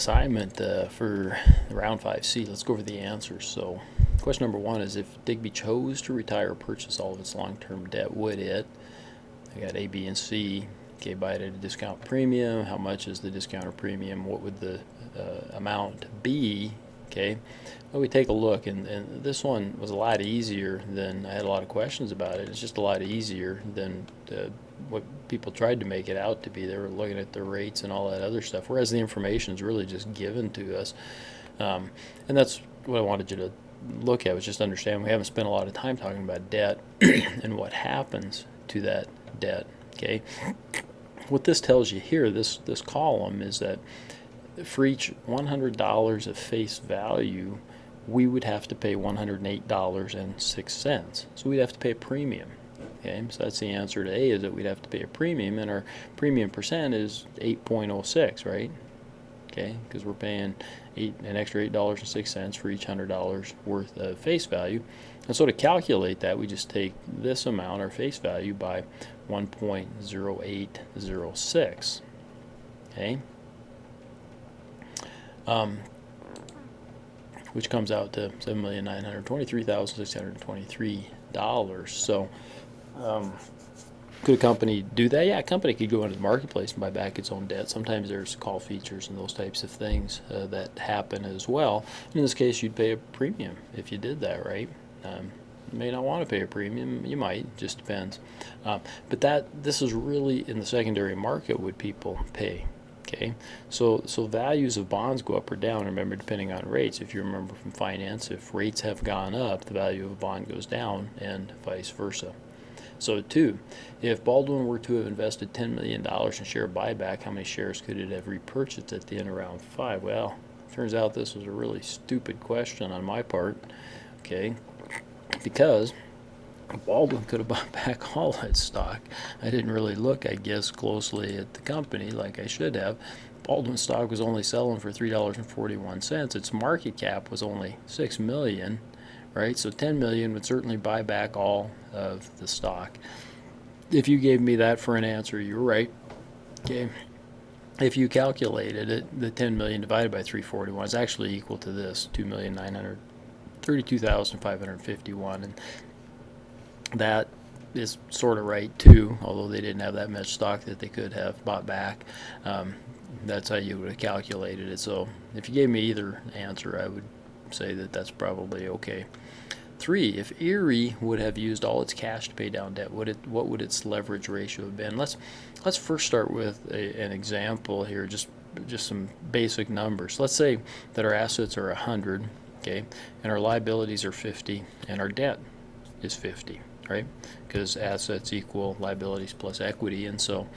assignment for round 5C. Let's go over the answers. So question number 1 is, if Digby chose to retire or purchase all of its long-term debt, would it? I got A, B, and C. Okay, buy it at a discount premium. How much is the discount or premium? What would the amount be? Okay, well, we take a look, and this one was a lot easier than, I had a lot of questions about it. It's just a lot easier than what people tried to make it out to be. They were looking at the rates and all that other stuff, whereas the information is really just given to us. And that's what I wanted you to look at, was just understand we haven't spent a lot of time talking about debt and what happens to that debt. Okay, what this tells you here, this column, is that for each $100 of face value, we would have to pay $108.06. So we'd have to pay a premium. Okay, so that's the answer to A, is that we'd have to pay a premium, and our premium percent is 8.06, right? Okay, because we're paying an extra $8.06 for each $100 worth of face value. And so to calculate that, we just take this amount, our face value, by 1.0806. Okay, which comes out to $7,923,623. So could a company do that? Yeah, a company could go into the marketplace and buy back its own debt. Sometimes there's call features and those types of things that happen as well. In this case, you'd pay a premium if you did that, right? You may not want to pay a premium. You might. Just depends. But this is really in the secondary market what people pay. Okay, so values of bonds go up or down, remember, depending on rates. If you remember from finance, if rates have gone up, the value of a bond goes down, and vice versa. So 2, if Baldwin were to have invested $10 million in share buyback, how many shares could it have repurchased at the end of round 5? Well, turns out this was a really stupid question on my part, okay, because Baldwin could have bought back all that stock. I didn't really look, I guess, closely at the company like I should have. Baldwin stock was only selling for $3.41. Its market cap was only $6 million, right? So $10 million would certainly buy back all of the stock. If you gave me that for an answer, you're right. Okay. If you calculated it, the $10 million divided by 341 is actually equal to this, 2,932,551, and that is sort of right too, although they didn't have that much stock that they could have bought back. That's how you would have calculated it. So if you gave me either answer, I would say that that's probably okay. 3, if Erie would have used all its cash to pay down debt, what would its leverage ratio have been? Let's first start with an example here, just some basic numbers. Let's say that our assets are 100, okay, and our liabilities are 50, and our debt is 50. Right? Because assets equal liabilities plus equity, and so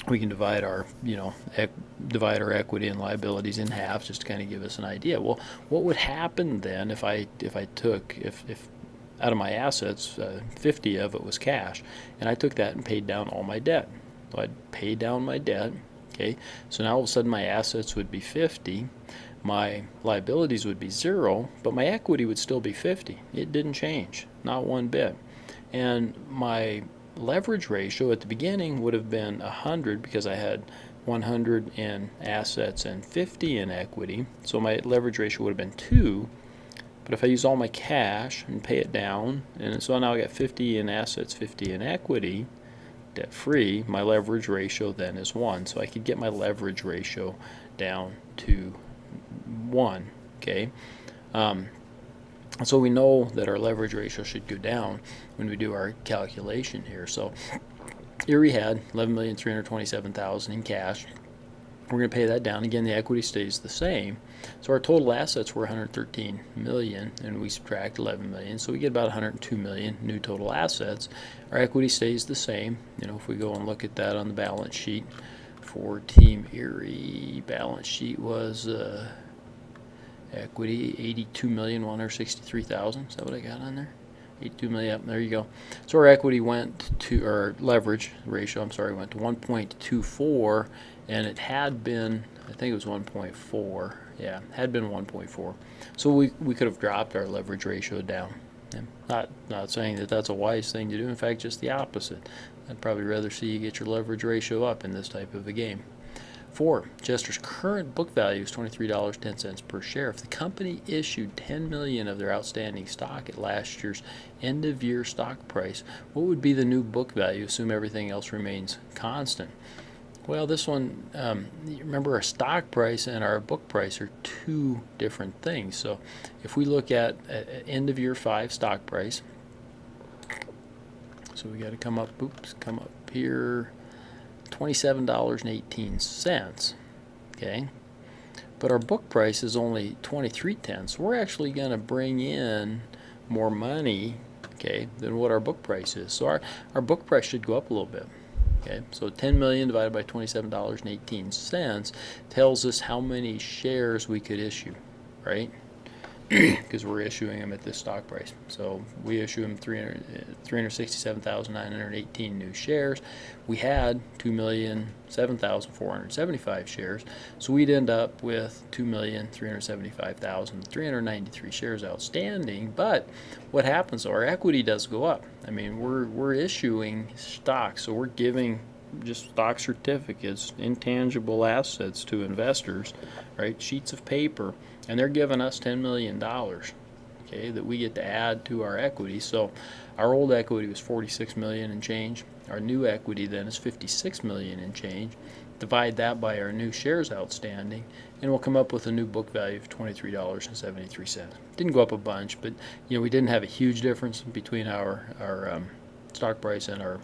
we can divide our equity and liabilities in half, just to kind of give us an idea. Well, what would happen then if I took out of my assets 50 of it was cash, and I took that and paid down all my debt? So I'd pay down my debt. Okay, so now all of a sudden my assets would be 50. My liabilities would be 0, but my equity would still be 50. It didn't change, not one bit. And my leverage ratio at the beginning would have been 100, because I had 100 in assets and 50 in equity. So my leverage ratio would have been 2. But if I use all my cash and pay it down, and so now I got 50 in assets, 50 in equity, debt free, my leverage ratio then is 1. So I could get my leverage ratio down to 1. Okay, so we know that our leverage ratio should go down when we do our calculation here. So Erie had $11,327,000 in cash. We're going to pay that down. Again, the equity stays the same. So our total assets were $113 million, and we subtract $11 million. So we get about $102 million new total assets. Our equity stays the same. If we go and look at that on the balance sheet for Team Erie, balance sheet was equity $82,163,000. Is that what I got on there? 82 million. Yep, there you go. So our equity our leverage ratio, went to 1.24, and it had been, I think it was 1.4. Yeah, had been 1.4. So we could have dropped our leverage ratio down. And not saying that that's a wise thing to do. In fact, just the opposite. I'd probably rather see you get your leverage ratio up in this type of a game. 4, Jester's current book value is $23.10 per share. If the company issued 10 million of their outstanding stock at last year's end of year stock price, what would be the new book value? Assume everything else remains constant. Well, this one, remember, our stock price and our book price are two different things. So if we look at end of year 5 stock price, so we got to come up here, $27.18. Okay, but our book price is only $23.10. So we're actually going to bring in more money, okay, than what our book price is. So our book price should go up a little bit. Okay, so 10 million divided by $27.18 tells us how many shares we could issue, right? Because we're issuing them at this stock price. So we issue them 367,918 new shares. We had 2,007,475 shares. So we'd end up with 2,375,393 shares outstanding. But what happens, our equity does go up. I mean, we're issuing stocks, so we're giving just stock certificates, intangible assets to investors, right? Sheets of paper, and they're giving us $10 million, okay, that we get to add to our equity. So our old equity was 46 million and change. Our new equity then is 56 million and change. Divide that by our new shares outstanding, and we'll come up with a new book value of $23.73. Didn't go up a bunch, but we didn't have a huge difference between our stock price and our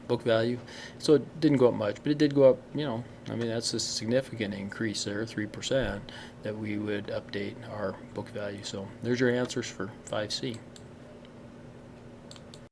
book value, so it didn't go up much, but it did go up. I mean, that's a significant increase there, 3%, that we would update our book value. So there's your answers for 5C.